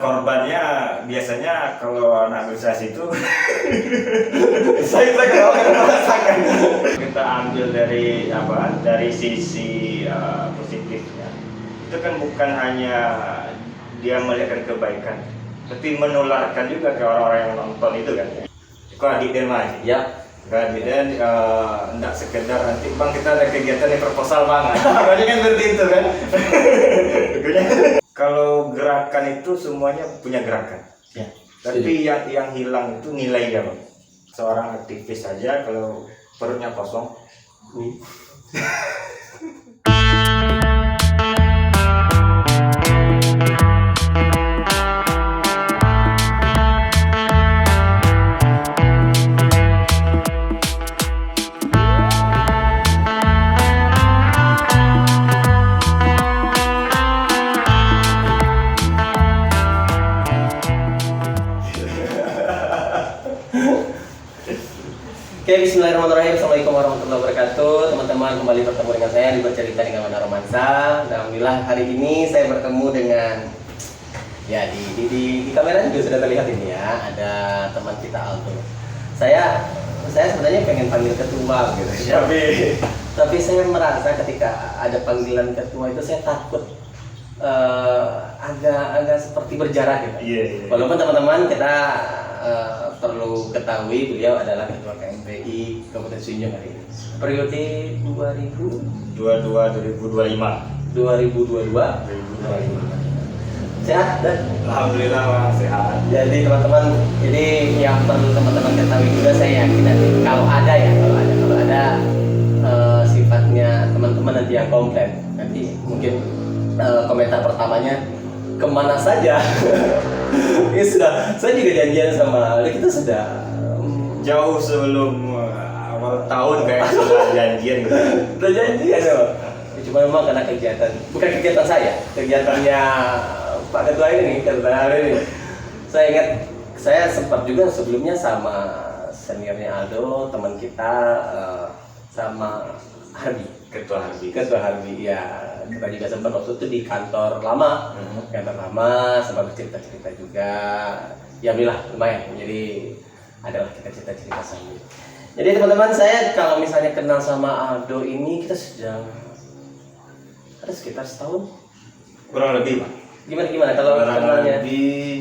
Korbannya biasanya kalau anak organisasi itu Saya kalau merasakan. kita ambil dari sisi positifnya. Itu kan bukan hanya dia melihatkan kebaikan, tapi menularkan juga ke orang-orang yang nonton itu kan. Itu adik dan mas. Ya. Kan dan enggak sekedar nanti bang kita ada kegiatan yang proposal banget. Makanya kan seperti itu kan. Kalau gerakan itu semuanya punya gerakan. Ya. Tapi yang hilang itu nilainya bang. Seorang aktivis saja kalau perutnya kosong. Oke, bismillahirrahmanirrahim. Assalamualaikum warahmatullahi wabarakatuh. Teman-teman, kembali bertemu dengan saya di Bercerita dengan Wana Romansa. Alhamdulillah hari ini saya bertemu dengan di kamera juga sudah terlihat ini ya, ada teman kita Aldo. Saya sebenarnya pengen panggil ketua gitu. Tapi saya merasa ketika ada panggilan ketua itu saya takut agak seperti berjarak gitu. Iya. Walaupun teman-teman kita perlu ketahui beliau adalah ketua KMPI Kabupaten Sunjung hari ini. Periode 2025. 2022. Sehat dan Alhamdulillah bang sehat. jadi teman-teman, jadi yang perlu teman-teman ketahui juga saya yakin nanti kalau ada sifatnya teman-teman nanti yang komplain, nanti mungkin komentar pertamanya kemana saja. Ya sudah, saya juga janjian sama kita sudah Jauh sebelum awal tahun kayak sudah janjian gitu. udah janjian ya, Pak. Cuma memang karena bukan kegiatan saya, kegiatannya Pak Ketua ini, ketua hari ini. Saya ingat, saya sempat juga sebelumnya sama seniornya Aldo, teman kita, sama Harbi. Ketua Harbi, ya kita juga sempat waktu itu di kantor lama, sempat bercerita-cerita juga. Ya alhamdulillah lumayan, jadi adalah kita cerita-cerita sambil. Jadi teman-teman, saya kalau misalnya kenal sama Aldo ini kita sudah ada sekitar setahun, kurang lebih pak. gimana kalau kenalnya?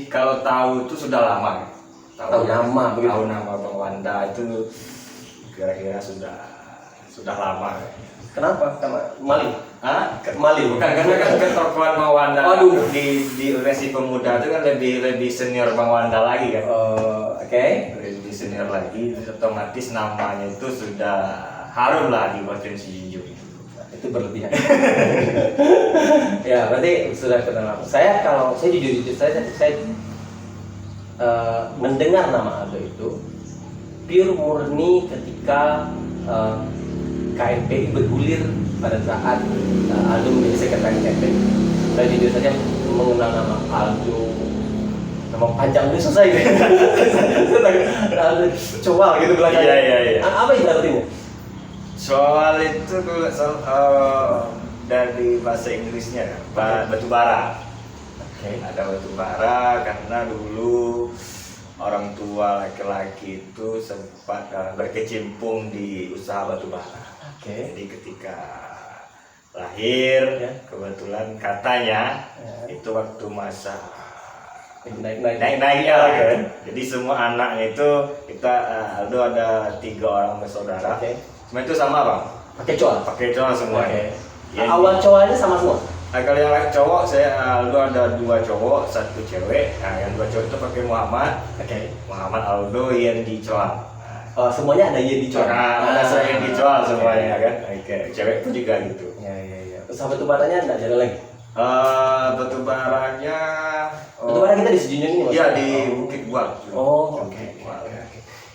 Kalau tahu itu sudah lama. Tahu nama begitu. Tahu nama Bang Wanda itu kira-kira sudah lama. Kenapa? Karena maling. Maling bukan karena kan ketokohan Bang Wanda. Waduh. Di organisasi pemuda itu kan lebih senior Bang Wanda lagi kan. Oke. Lebih senior lagi, otomatis namanya itu sudah harum lah di provinsi Junjung. Itu berlebihan. Ya berarti sudah kenal. Kalau saya jujur saya mendengar nama Aldo itu pure murni ketika KMPI bergulir pada saat Aldo menjadi sekretaris KMPI. Saya jujur saja mengenal nama Aldo, nama panjangnya susah gitu. Aldo coba gitu belakang. Iya. Apa itu artinya? Soal itu dari bahasa Inggrisnya batu bara. Ada batu bara karena dulu orang tua laki-laki itu sempat berkecimpung di usaha batu bara. Jadi ketika lahir kebetulan katanya itu waktu masa naik-naiknya kan. Jadi semua anaknya itu kita Aldo ada 3 orang bersaudara. Semua itu sama bang. Pakai coa semuanya. Awal cowoknya sama semua. Nah, kalau yang cowok saya Aldo ada 2 cowok, 1 cewek. Nah yang 2 cowok itu pakai Muhammad. Muhammad Aldo yang di coa. Semuanya ada yang di coa. Ada saya yang di coa semuanya kan. Cewek pun juga gitu. Iya. Terus batu baranya enggak jalan lagi? Batu baranya. Batu bara kita di Sejunjung ini. Iya di Bukit Buah. Oke.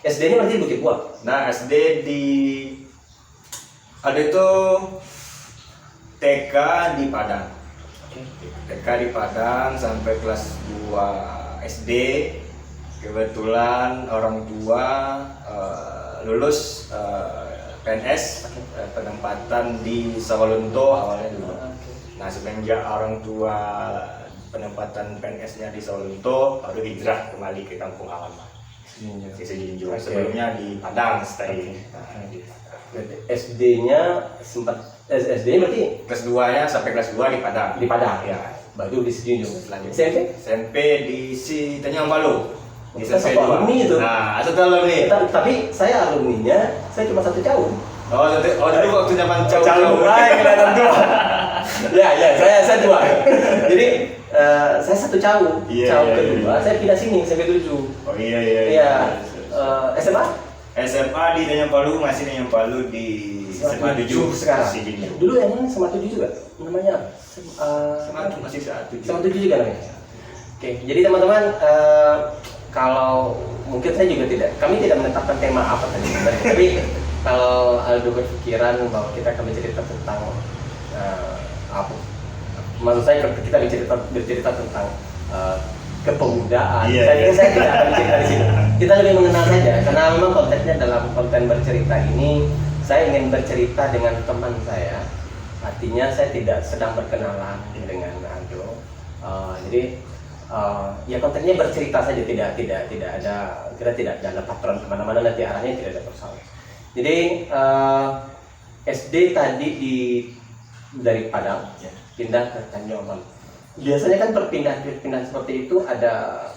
SD-nya berarti di Bukit Buah. Nah SD ada itu TK di Padang. TK di Padang sampai kelas 2 SD. Kebetulan orang tua lulus PNS, penempatan di Sawalunto awalnya dulu. Nah semenjak orang tua penempatan PNS-nya di Sawalunto, baru hijrah kembali ke kampung halaman di Sejunjung. Oke. Sebelumnya di Padang stay. Oke. Nah, di Padang. Berarti SD-nya sempat SD-nya berarti Kelas 2-nya sampai kelas 2 di Padang. di Padang. Ya. Baru di Sejunjung. Selanjutnya SMP? SMP di si Tanjung Palu. Di Kita SMP satu 2. alumni itu. Nah, satu alumni. Tapi saya alumninya, saya cuma 1 tahun. Dulu waktu zaman Calon kelihatan tua. Ya, saya 2. Jadi saya 1 tahun. Iya, Tahun iya, kedua iya. saya pindah sini sampai 7. Oh iya. Iya. SMA? SMA di Tanjung Palu, masih Tanjung Palu di SMA 7 sekarang. Sejunjung. Dulu yang mana SMA 7 juga? Namanya apa? SMA masih saat 7. SMA 7 juga namanya. Oke, jadi teman-teman kalau mungkin saya juga kami tidak menetapkan tema apa tadi sebenarnya. Tapi kalau Aldo berpikiran bahwa kita akan bercerita tentang apa? Maksud saya kita bercerita tentang kepemudaan. Iya, Saya iya. kira saya tidak akan bercerita di sini. Kita lebih mengenal saja karena memang konteksnya dalam konten bercerita ini saya ingin bercerita dengan teman saya. Artinya saya tidak sedang berkenalan dengan Aldo. Jadi ya kontennya bercerita saja, tidak ada, kita tidak ada patron kemana-mana, nanti arahnya tidak ada persoalan. Jadi SD tadi dari Padang pindah ke Tanjung Palu. Biasanya kan perpindahan seperti itu ada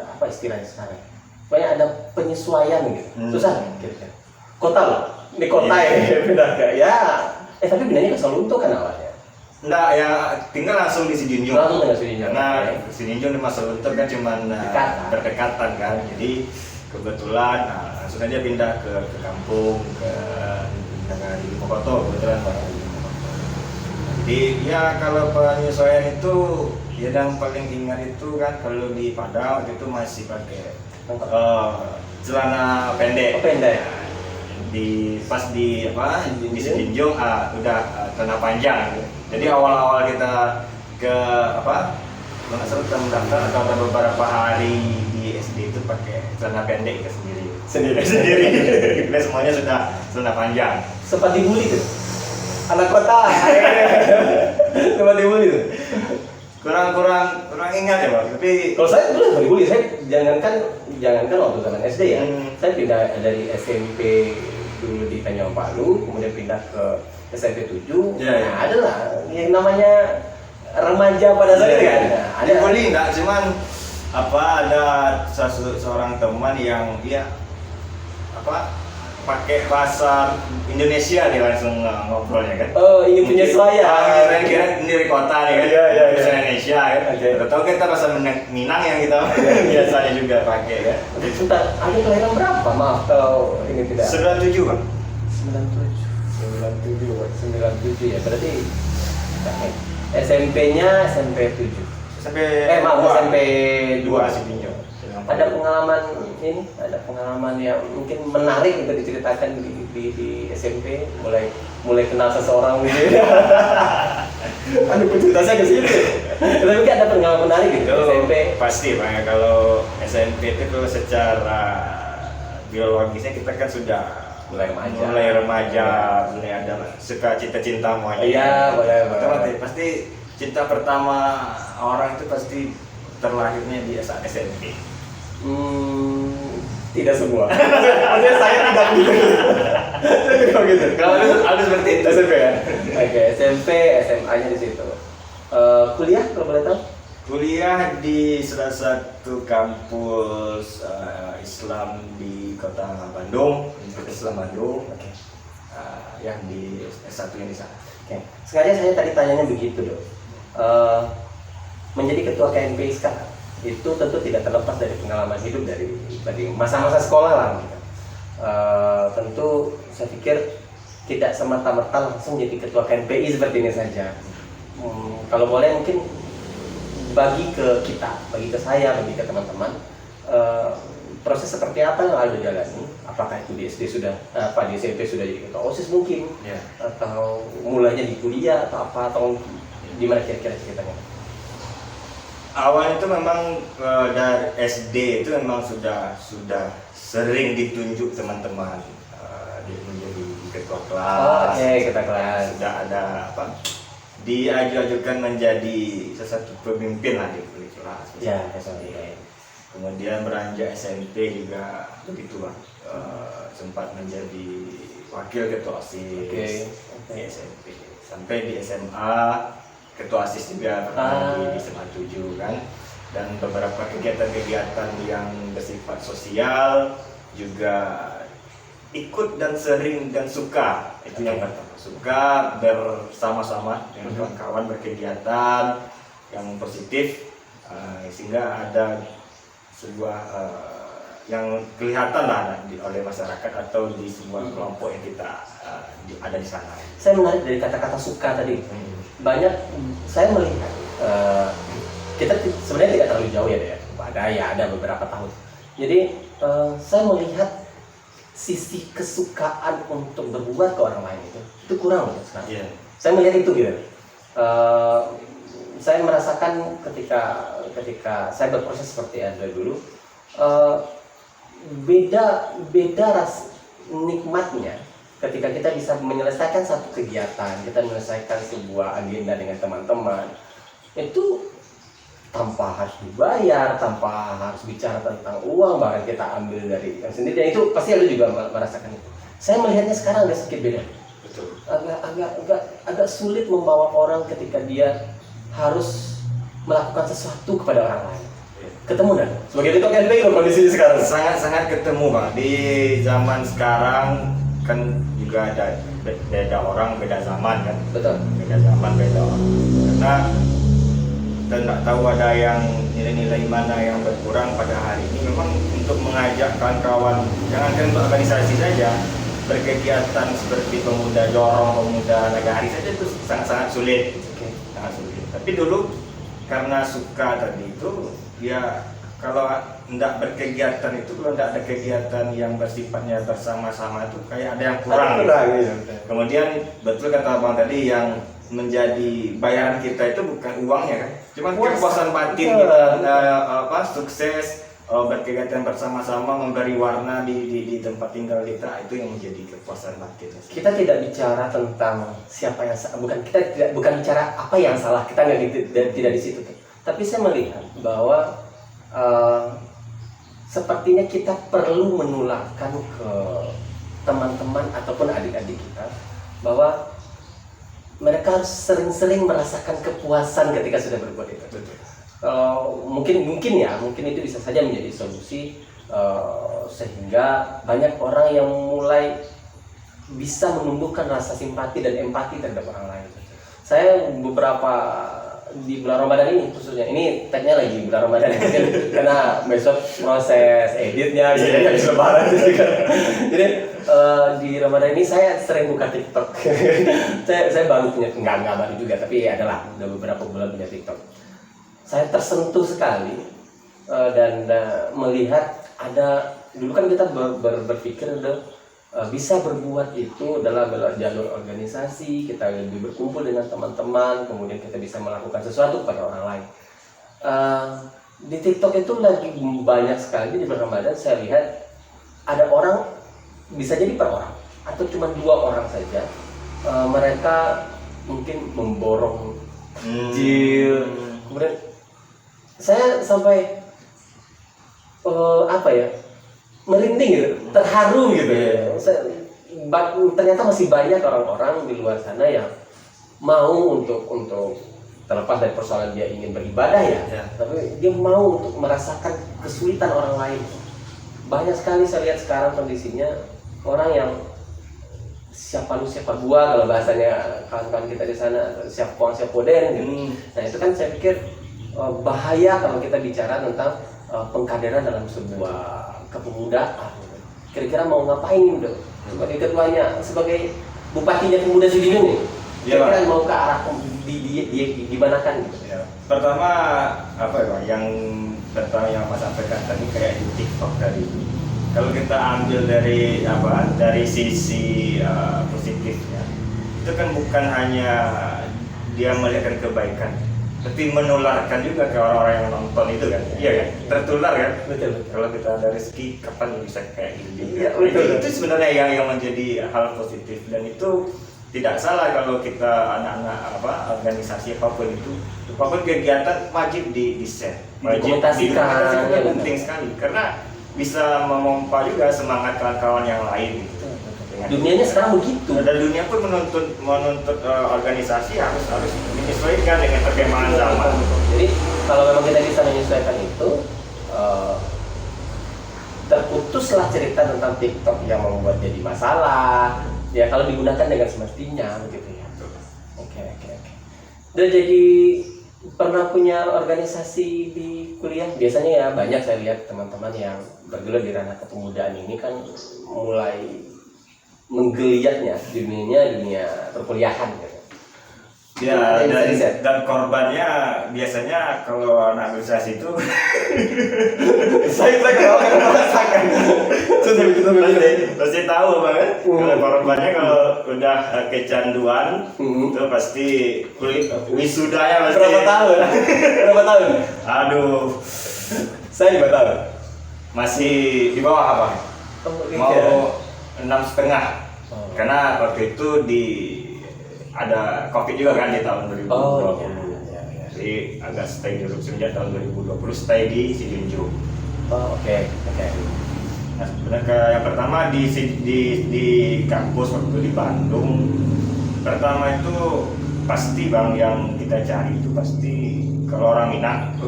apa istilahnya sekarang? Pokoknya ada penyesuaian gitu. Susah kira-kira. Kota loh, di kota ya pindah ke tapi pindahnya ke Sawalunto kan awalnya. Enggak, ya tinggal langsung di Sejunjung. Langsung dengan Sejunjung. Karena Sejunjung di Sawalunto kan cuma berdekatan kan. Jadi kebetulan langsung aja pindah ke kampung dengan di Mokoto, kebetulan Pak. Jadi ya kalau penyesuaian itu ya yang paling ingat itu kan kalau di Padang waktu itu masih pakai celana pendek. Pendek. Pas di Sejunjung udah celana panjang gitu. Jadi awal-awal kita ke kalau nggak salah kita mendaftar atau ada beberapa hari di SD itu pakai celana pendek kita sendiri. Kita semuanya sudah celana panjang. Sempat dibully tuh. Anak kota. Sempat dibully tuh. Kurang ingat ya Pak. Tapi Kalau saya dulu sempat dibully, saya jangankan waktu zaman SD ya. Saya pindah dari SMP dulu di Tanjung Palu, kemudian pindah ke SMP 7. Ya. Nah, adalah yang namanya remaja pada saat itu kan. Nah, ada dibully enggak, cuman ada seorang teman yang pakai bahasa Indonesia dia langsung ngobrolnya kan. ingin penyesuaian. Kira-kira ini dari kota nih kan. Iya. Bahasa Indonesia kan. Oke. Tahu kita bahasa Minang yang kita biasanya juga pakai kan. Sebentar, ada kelahiran berapa? Maaf kalau ini tidak. 97 Bang. 97 ya, berarti SMP-nya SMP 7. Sampai SMP 2 Sejunjung. Ada pengalaman yang mungkin menarik untuk diceritakan di SMP, mulai kenal seseorang gitu. Aduh, cerita saya ke situ. Tapi kan ada pengalaman menarik gitu di SMP. Pasti Pak ya, kalau SMP itu kalau secara biologisnya kita kan sudah Mulai remaja, mulai ada suka cinta monyet. Iya, boleh. Pasti cinta pertama orang itu pasti terlahirnya di saat SMP. Tidak semua. Maksudnya saya tidak gitu. Saya tidak gitu. Kalau harus seperti itu. SMP ya. Oke, SMP, SMA-nya di situ. Kuliah kalau boleh tahu? Kuliah di salah satu kampus Islam di kota Bandung, Universitas Islam Bandung. Oke. Yang di S1 yang di sana. Oke. Sengaja saya tadi tanyanya begitu dong. Menjadi ketua KNPI sekarang itu tentu tidak terlepas dari pengalaman hidup dari masa-masa sekolah lah. Gitu. Tentu saya pikir tidak semata-mata langsung jadi ketua KNPI seperti ini saja. Kalau boleh mungkin bagi ke saya, bagi ke teman-teman, proses seperti apa yang Aldo jalani? Apakah itu di SD di SMP sudah jadi ketua OSIS mungkin, atau mulainya di kuliah atau gimana kira-kira ceritanya? Awalnya itu memang dari SD itu memang sudah sering ditunjuk teman-teman menjadi ketua kelas. Oke, ketua kelas. Sudah ada diajukan menjadi sesuatu pemimpin lah di Pelitulah. Ya, SMP. Kemudian beranjak SMP juga begitu lah. Sempat menjadi wakil ketua OSIS di SMP. Sampai di SMA ketua OSIS juga pernah di SMA 7 kan. Dan beberapa kegiatan-kegiatan yang bersifat sosial juga ikut dan sering dan suka. Itu yang pertama, suka bersama-sama dengan kawan-kawan berkegiatan yang positif, sehingga ada sebuah yang kelihatan lah oleh masyarakat atau di sebuah kelompok yang kita ada di sana. Saya menarik dari kata-kata suka tadi. Banyak saya melihat kita sebenarnya tidak terlalu jauh ya, ada beberapa tahun. Jadi saya melihat sisi kesukaan untuk berbuat ke orang lain itu kurang loh sekarang. Yeah. Saya melihat itu gitu. Saya merasakan ketika saya berproses seperti Anda dulu, beda ras nikmatnya ketika kita bisa menyelesaikan satu kegiatan, kita menyelesaikan sebuah agenda dengan teman-teman itu tanpa harus dibayar, tanpa harus bicara tentang uang, bahkan kita ambil dari yang sendiri. Dan itu pasti Anda juga merasakan itu. Saya melihatnya sekarang agak sedikit beda. Betul. Agak sulit membawa orang ketika dia harus melakukan sesuatu kepada orang lain. Ketemu dan sebagai itu kan itu kondisinya sekarang. Sangat ketemu Bang. Di zaman sekarang kan juga ada beda orang, beda zaman kan. Betul. Beda zaman, beda orang. Karena dan tak tahu ada yang nilai-nilai mana yang berkurang pada hari ini. Memang untuk mengajak kawan-kawan, jangankan untuk organisasi saja, berkegiatan seperti pemuda jorong, pemuda nagari saja itu sangat-sangat sulit. Sangat sulit. Tapi dulu karena suka tadi itu, ya kalau tidak berkegiatan itu, kalau tidak ada kegiatan yang bersifatnya bersama-sama itu kayak ada yang kurang. Kemudian betul kata Abang tadi, yang menjadi bayaran kita itu bukan uangnya kan, cuma kepuasan batin kita, sukses berkegiatan bersama-sama, memberi warna di tempat tinggal kita, itu yang menjadi kepuasan batin. Kita tidak bicara tentang siapa yang bukan bicara apa yang salah, kita tidak di situ. Tapi saya melihat bahwa sepertinya kita perlu menularkan ke teman-teman ataupun adik-adik kita bahwa mereka harus sering-sering merasakan kepuasan ketika sudah berbuat itu. Mungkin itu bisa saja menjadi solusi sehingga banyak orang yang mulai bisa menumbuhkan rasa simpati dan empati terhadap orang lain. Saya di bulan Ramadan ini khususnya, ini tagnya lagi bulan Ramadan karena besok proses editnya jadi habis lebaran juga. Jadi di Ramadan ini saya sering buka TikTok. saya baru punya, enggak baru juga, tapi adalah udah beberapa bulan punya TikTok. Saya tersentuh sekali dan melihat ada, dulu kan kita berpikir bisa berbuat itu adalah jalur organisasi, kita lebih berkumpul dengan teman-teman, kemudian kita bisa melakukan sesuatu kepada orang lain. Di TikTok itu lagi banyak sekali di bulan Ramadan saya lihat ada orang, bisa jadi per orang atau cuma 2 orang saja, mereka mungkin memborong jil, kemudian saya sampai merinding gitu, terharu gitu ya. Ternyata masih banyak orang-orang di luar sana yang mau untuk terlepas dari persoalan dia ingin beribadah ya, tapi dia mau untuk merasakan kesulitan orang lain. Banyak sekali saya lihat sekarang kondisinya orang yang siapa lu siapa gua, kalau bahasanya kawan-kawan kita di sana, siapa puang siapa poden gitu. Nah itu kan saya pikir bahaya kalau kita bicara tentang pengkaderan dalam sebuah kepemudaan. Kira-kira mau ngapain nih udah sebagai ketuanya, sebagai bupatinya pemuda Sudinun nih, kira-kira mau ke arah gimana kan gitu. Ya. Pertama yang Mas sampaikan tadi kayak di TikTok tadi, kalau kita ambil dari sisi positifnya, itu kan bukan hanya dia melihatkan kebaikan, tapi menularkan juga ke orang-orang yang nonton itu kan. Iya kan? Tertular kan? Betul. Kalau kita ada rezeki, kapan bisa kayak gini? Iya, betul. Itu sebenarnya yang menjadi hal positif, dan itu tidak salah kalau kita anak-anak organisasi apapun itu, apapun kegiatan wajib di share, wajib Dokumentasikan, itu penting sekali karena bisa memompa juga semangat kawan-kawan yang lain gitu. Dunianya sekarang begitu. Dan dunia pun menuntut organisasi harus menyesuaikan dengan perkembangan zaman. Jadi kalau memang kita bisa menyesuaikan itu, terputuslah cerita tentang TikTok yang membuat jadi masalah. Ya kalau digunakan dengan semestinya begitu ya. Oke. Dan jadi pernah punya organisasi di kuliah? Biasanya ya banyak saya lihat teman-teman yang bergelut di ranah kepemudaan ini kan mulai menggeliatnya dunia perkuliahan gitu. Ya, dan korbannya biasanya kalau anak organisasi itu saya kalau merasakan pasti tahu banget. Korbannya kalau udah kecanduan itu pasti wisudanya pasti. Berapa tahun? Aduh, Saya 5 tahun. masih di bawah apa? Mau 6,5. Karena waktu itu ada COVID juga kan di tahun 2020. Iya. Jadi agak stay dulu sejak tahun 2020 stay di Sijunju. Oke. Nah, sebenarnya yang pertama di kampus waktu di Bandung, pertama itu pasti bang yang kita cari itu pasti kalau orang Minang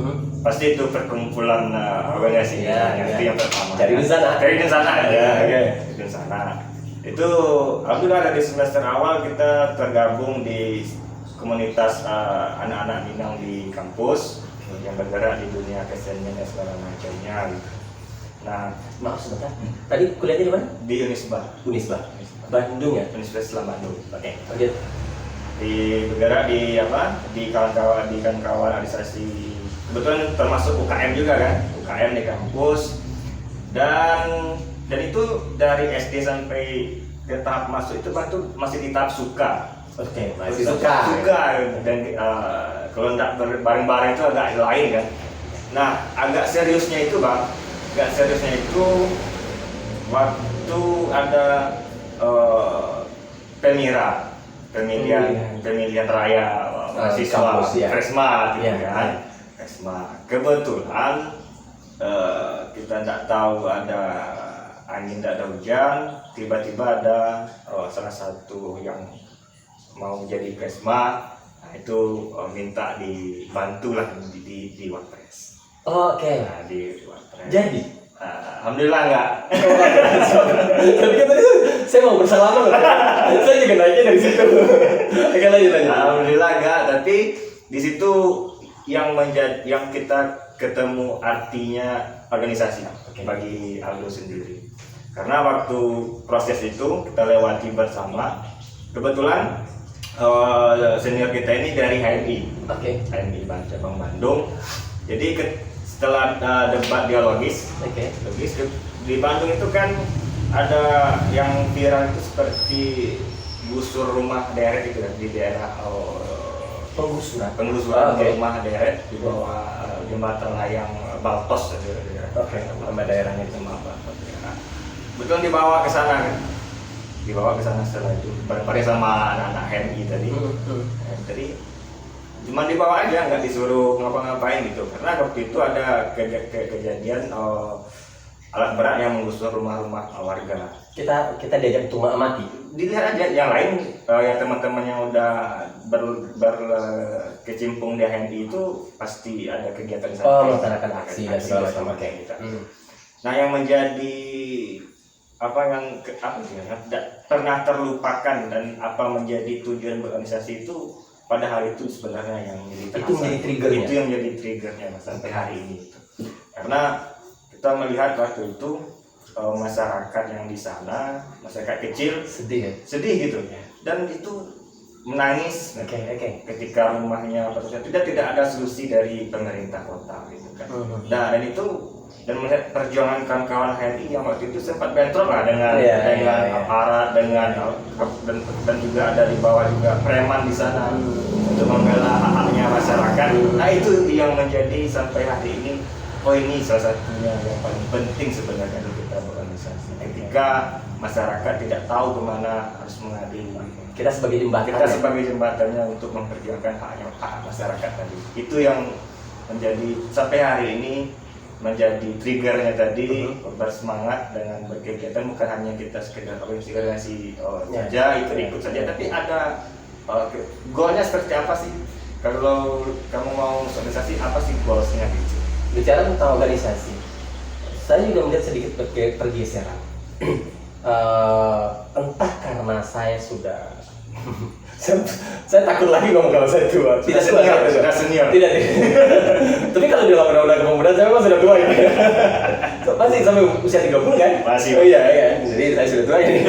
pasti itu perkumpulan organisasi itu yang pertama. Cari di sana. Di sana. Itu alhamdulillah dari semester awal kita tergabung di komunitas anak-anak Minang di kampus yang bergerak di dunia kesenian dan segala macamnya. Nah, Maaf sebentar. Tadi kuliahnya di mana? di Unisba. Bandung ya. Universitas Islam Bandung. Oke. Lanjut. Bergerak di kawan-kawan organisasi, kebetulan termasuk UKM juga kan, UKM di kampus dan itu dari SD sampai ke tahap masuk itu tuh masih di tahap suka. Oke, Masih suka dan kalau enggak bareng-bareng itu agak lain kan. Nah, agak seriusnya itu waktu ada pemilihan raya mahasiswa Presma gitu kan. Presma. Kebetulan kita tidak tahu ada angin, tidak ada hujan, tiba-tiba ada salah satu yang mau jadi Presma, nah itu minta dibantu lah di Wapres. Oke. Nah, di Wapres. Jadi alhamdulillah enggak. Tapi kan tadi saya mau bersalaman loh. Saya juga naiknya dari situ. Oke, lanjut. Alhamdulillah enggak, tapi di situ yang kita ketemu artinya organisasi bagi Aldo sendiri. Karena waktu proses itu kita lewati bersama. Kebetulan senior kita ini dari HMI. HMI Cabang Bandung. Jadi setelah debat dialogis, di Bandung itu kan ada yang viral itu seperti gusur rumah deret itu kan di daerah penggusuran rumah deret di bawah jembatan layang Baltos nama daerahnya itu betul dibawa ke sana kan, setelah itu bareng sama anak-anak HMI tadi. Jadi cuma dibawa aja, nggak disuruh ngapa-ngapain gitu, karena waktu itu ada kejadian alat berat yang menggusur rumah-rumah warga. Kita diajak untuk mengamati. Dilihat aja yang lain, yang teman-teman yang udah berkecimpung di HMI itu pasti ada kegiatan melaksanakan aksi dan segala macam kayak gitu. Nah, yang menjadi yang tidak pernah terlupakan dan apa menjadi tujuan berorganisasi itu pada hari itu sebenarnya yang menjadi triggernya sampai hari ini. Karena kita melihat waktu itu masyarakat yang di sana, masyarakat kecil sedih gitu, dan itu menangis ketika rumahnya tidak ada solusi dari pemerintah kota gitu kan. Nah, dan melihat perjuangan kawan-kawan HMI yang waktu itu sempat bentrok lah dengan aparat, dan juga ada di bawah juga preman di sana untuk membela hak-haknya masyarakat. Nah, itu yang menjadi sampai hari ini oh ini salah satunya yang paling penting sebenarnya untuk kita berorganisasi. Ketika masyarakat tidak tahu kemana harus mengadili, Kita sebagai jembatan. kita sebagai jembatannya untuk memperjuangkan hak masyarakat tadi. Itu yang menjadi sampai hari ini menjadi triggernya tadi, bersemangat dengan berkegiatan, bukan hanya kita sekedar organisasi saja, ikut-ikut saja, tapi ada goalnya seperti apa sih? Kalau kamu mau organisasi, apa sih goalsnya gitu? Bicara tentang organisasi, saya juga melihat sedikit pergeseran. Entah karena saya sudah saya takut lagi ngomong kalau saya tua. Sudah senior. Tidak. Tapi kalau di dalam undang-undang kepemudaan saya memang sudah tua ini. Pasti sampai usia 30 kan? Masih. Oh iya. Jadi saya sudah tua ini.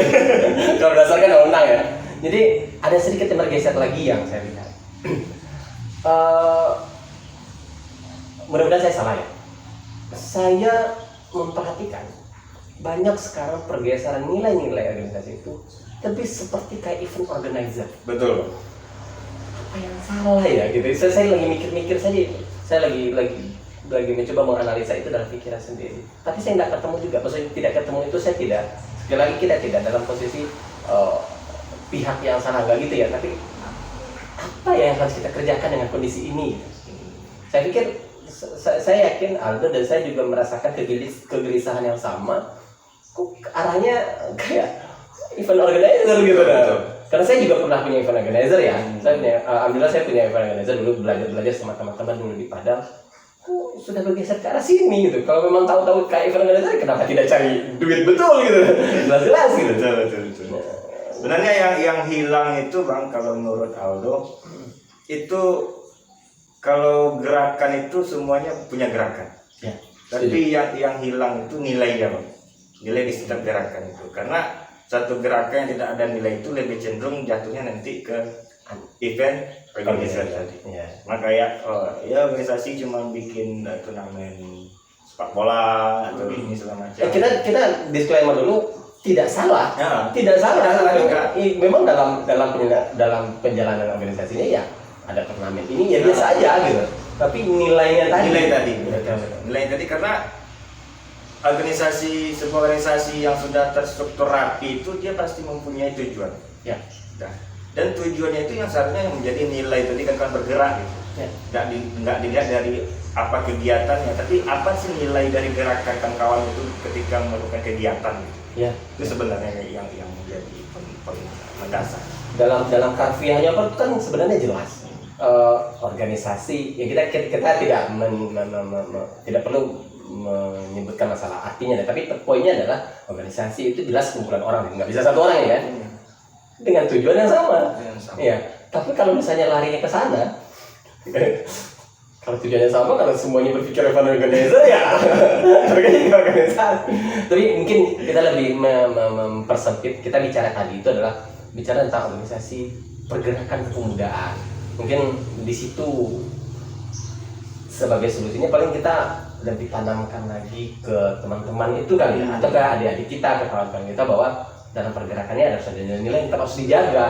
Kalau berdasarkan undang-undang ya. Jadi ada sedikit yang bergeser lagi yang saya lihat. Mudah-mudahan saya salah ya. Saya memperhatikan banyak sekarang pergeseran nilai-nilai organisasi itu lebih seperti kayak event organizer. Betul. Apa yang salah ya gitu. Saya lagi mikir-mikir saja. Saya lagi mencoba menganalisa itu dalam pikiran sendiri. Tapi saya tidak ketemu juga. Maksudnya tidak ketemu itu saya tidak. Sekali lagi kita tidak dalam posisi pihak yang salah enggak gitu ya. Tapi apa yang harus kita kerjakan dengan kondisi ini? Saya pikir saya yakin Aldo dan saya juga merasakan kegelisahan yang sama. Kok arahnya kayak event organizer gitu kan? Karena saya juga pernah punya event organizer ya. Saya punya, alhamdulillah saya punya event organizer dulu, belajar sama teman-teman dulu di Padang. Kok sudah bergeser ke arah sini gitu. Kalau memang tahu-tahu kayak event organizer, kenapa tidak cari duit betul gitu? Jelas-jelas gitu. Betul. Sebenarnya yang hilang itu Bang, kalau menurut Aldo itu kalau gerakan itu semuanya punya gerakan. Ya. Tapi yang hilang itu nilainya Bang. Nilai di setiap gerakan itu. Karena satu gerakan yang tidak ada nilai itu lebih cenderung jatuhnya nanti ke event organizer tadi. Ya. Maka ya organisasi cuma bikin turnamen sepak bola atau ini segala macam. Kita disclaimer dulu, tidak salah. Ya. Tidak salah. Enggak. Memang dalam penjalanan organisasinya ya ada turnamen ini ya biasa aja gitu. Tapi nilai tadi karena sebuah organisasi yang sudah terstruktur rapi itu dia pasti mempunyai tujuan. Ya. Dan tujuannya itu yang seharusnya yang menjadi nilai tadi kan bergerak gitu. Ya. Nggak dilihat dari apa kegiatannya, tapi apa sih nilai dari gerakan kawan itu ketika melakukan kegiatan gitu. Ya. Itu sebenarnya yang menjadi paling mendasar. Dalam karfiahnya kan sebenarnya jelas. Organisasi ya kita tidak tidak perlu menyebutkan masalah artinya, tapi poinnya adalah organisasi itu jelas kumpulan orang, nggak bisa satu orang ya kan, dengan tujuan yang sama. Ya, tapi kalau misalnya larinya ke sana, kalau tujuannya sama, kalau semuanya berpikir event organizer ya, terkait organisasi. Tapi mungkin kita lebih mempersempit. Kita bicara tadi itu adalah bicara tentang organisasi pergerakan kepemudaan. Mungkin di situ sebagai solusinya paling kita lebih tanamkan lagi ke teman-teman itu kali ya, atau ke adik-adik kita, ke kawan-kawan kita bahwa dalam pergerakannya ada nilai-nilai yang tetap harus dijaga.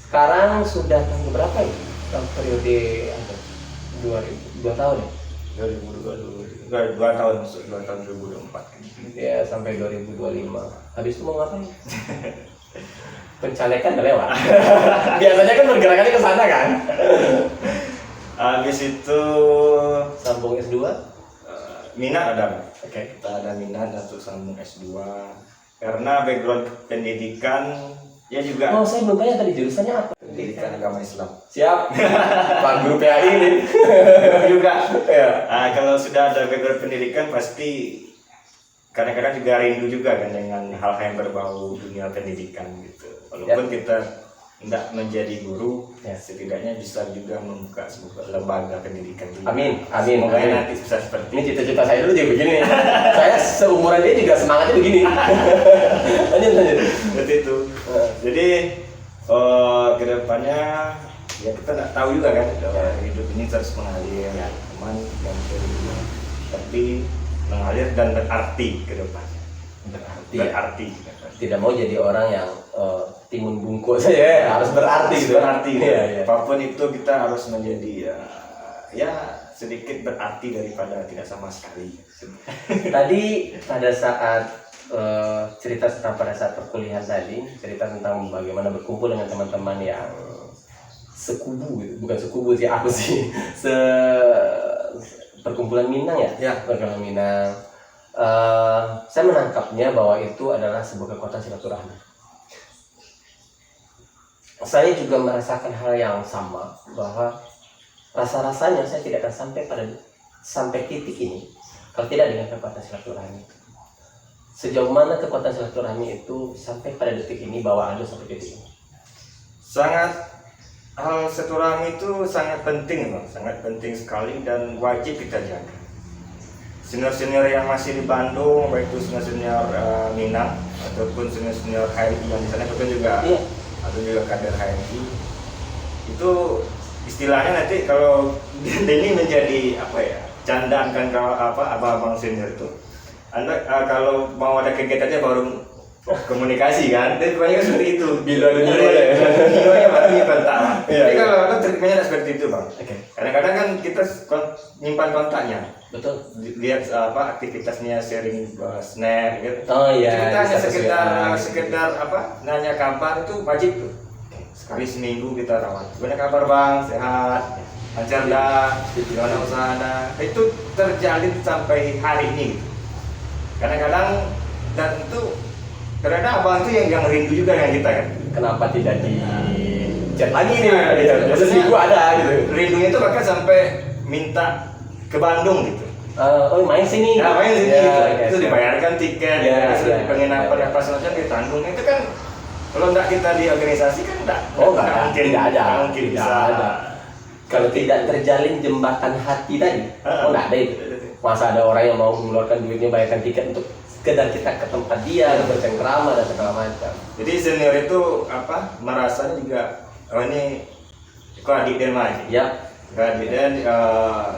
Sekarang sudah tahun berapa ya? Dalam periode 2 tahun ya? 2 tahun masuk 2 tahun 2024 ya sampai 2025. Habis itu mau ngapain? Pencalekan udah lewat. Biasanya kan pergerakannya ke sana kan. Habis itu Sambung S2. Minat ada. Oke. Kita ada minat untuk sambung S2 karena background pendidikan ya juga. Oh, saya belum tanya tadi jurusannya apa? Pendidikan agama Islam. Siap. Pak Guru PAI ini. juga. Ya. Kalau sudah ada background pendidikan pasti kadang-kadang juga rindu juga kan dengan hal-hal yang berbau dunia pendidikan gitu. Walaupun kita tidak menjadi guru, setidaknya bisa juga membuka sebuah lembaga pendidikan juga. Amin. Semoga nanti bisa seperti ini. Cita-cita saya dulu juga begini. Saya seumuran dia juga semangatnya begini. lanjut. Seperti itu. Jadi kedepannya ya kita nggak tahu juga kan, hidup ini terus mengalir, teman dan sebagainya. Tapi mengalir dan berarti ke depannya. Berarti. Tidak mau jadi orang yang timun bungkus saja, harus berarti gitu. Berarti. Ya. Apapun itu kita harus menjadi ya sedikit berarti daripada tidak sama sekali. Tadi pada saat cerita tentang pada saat perkuliahan tadi, cerita tentang bagaimana berkumpul dengan teman-teman yang sekubu gitu. Bukan sekubu sih, aku sih perkumpulan Minang ya? Ya. Perkumpulan Minang. Saya menangkapnya bahwa itu adalah sebuah kekuatan silaturahmi. Saya juga merasakan hal yang sama, bahwa rasa-rasanya saya tidak akan sampai titik ini kalau tidak dengan kekuatan silaturahmi. Sejauh mana kekuatan silaturahmi itu sampai pada detik ini, bahwa Aldo sampai titik ini? Hal silaturahmi itu sangat penting, Bang. Sangat penting sekali dan wajib kita jaga. Senior-senior yang masih di Bandung, baik itu senior-senior Minang ataupun senior-senior HMI yang di sana, ataupun juga atau juga kader HMI, itu istilahnya nanti kalau ini menjadi apa ya, candaan kan, kalau abang-abang senior itu, Anda kalau mau ada kegiatannya baru komunikasi kan, tapi banyak seperti itu. Bila videonya baru kontak. Jadi kalau ada treatmentnya seperti itu, Bang. Kadang-kadang kan kita nyimpan kontaknya. Betul. Lihat aktivitasnya, sharing snap gitu. Oh iya. Kita hanya sekedar nanya kabar itu wajib tuh. Sekali seminggu kita rawat. Gimana kabar, Bang? Sehat? Lancar dah? Gimana usaha dah? Itu terjalin sampai hari ini. Kadang-kadang dan itu karena abang itu yang rindu juga dengan kita kan. Kenapa tidak di chat lagi nih? Seminggu ada gitu. Rindunya itu bahkan sampai minta ke Bandung gitu. Oh main sini. Ya main sini gitu. Itu siap. Dibayarkan tiket, penginapan apa semacam ditanggung. Itu kan kalau enggak kita di organisasi kan enggak. Tidak ada. Mungkin Tidak bisa. ada. Kalau tidak terjalin jembatan hati tadi, enggak ada itu. Masa ada orang yang mau mengeluarkan duitnya bayarkan tiket untuk sekedar kita ke tempat dia, bercengkrama dan segala macam. Jadi senior itu merasa juga ini kok adik dan maju. Ya. Adik dan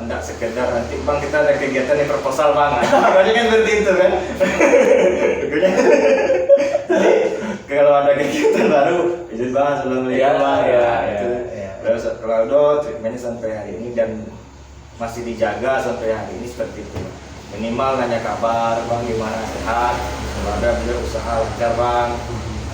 enggak sekedar nanti Bang kita ada kegiatan yang proposal Bang. Makanya kan seperti itu kan. Jadi kalau ada kegiatan baru izin Bang, assalamualaikum Bang. Terus kalau treatmentnya sampai hari ini dan masih dijaga sampai hari ini seperti itu. Minimal nanya kabar, Bang gimana, sehat, kalau ada beliau usaha lancar Bang,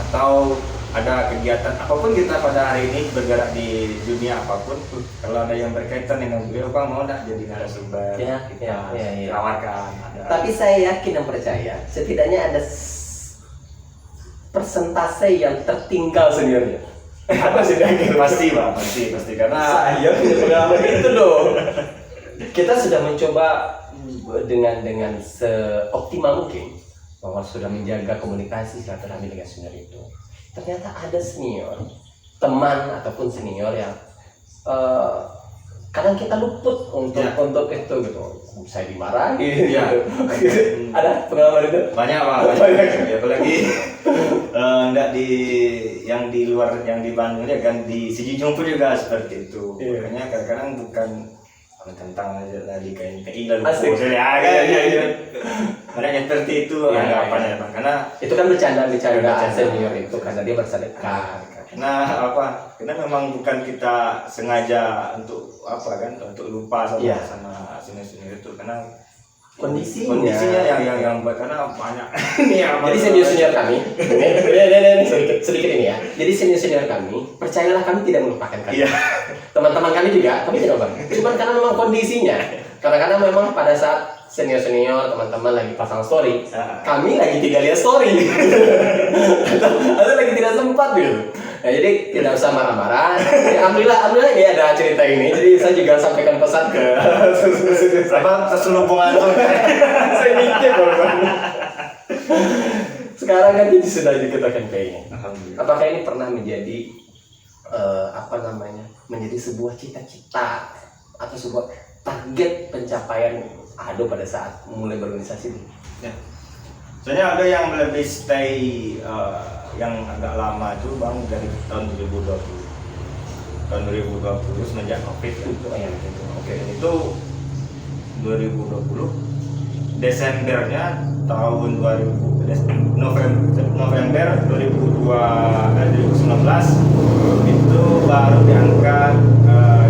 atau ada kegiatan apapun kita pada hari ini bergerak di dunia apapun, kalau ada yang berkaitan dengan beliau Bang mau nggak jadi narasumber, kita tawarkan. Tapi saya yakin dan percaya setidaknya ada persentase yang tertinggal seniornya. Apa sih? Pasti Bang, pasti karena saya punya pengalaman itu dong. Kita sudah mencoba dengan seoptimal mungkin bahwa sudah menjaga komunikasi silaturahmi dengan senior itu. Ternyata ada senior, teman ataupun senior yang kadang kita luput untuk itu gitu. Saya dimarahi. Gitu. Ada pengalaman itu? Banyak Bang, apalagi enggak yang di luar, yang di Bandung ya kan, di Sijijung pun juga seperti itu. Makanya kadang-kadang bukan tentang tadi KNPI lalu makanya seperti itu anggapannya Bang, karena itu kan bercanda senior itu karena dia bersedekah. Karena memang bukan kita sengaja untuk untuk lupa sama senior itu, karena kondisinya yang buat, karena banyak. Jadi senior kami ini sedikit ini ya. Jadi senior kami, percayalah kami tidak melupakan kalian. Teman-teman kami juga, kami tidak lupakan. Cuma karena memang kondisinya, kadang-kadang memang pada saat senior teman-teman lagi pasang story, kami lagi tidak lihat story, atau lagi tidak sempat gitu. Nah, jadi tidak usah marah-marah. Alhamdulillah ini ada cerita ini. Jadi saya juga sampaikan pesan ke terselubungan tuh. Saya mikir sekarang kan jadi sudah diketahui kayaknya. Apakah ini pernah menjadi menjadi sebuah cita-cita atau sebuah target pencapaian Aldo pada saat mulai berorganisasi ini? Ya. Soalnya ada yang lebih stay yang agak lama itu Bang, dari tahun 2020. Tahun 2020 semenjak Covid kan. Itu 2020 Desembernya tahun November 2019 itu baru diangkat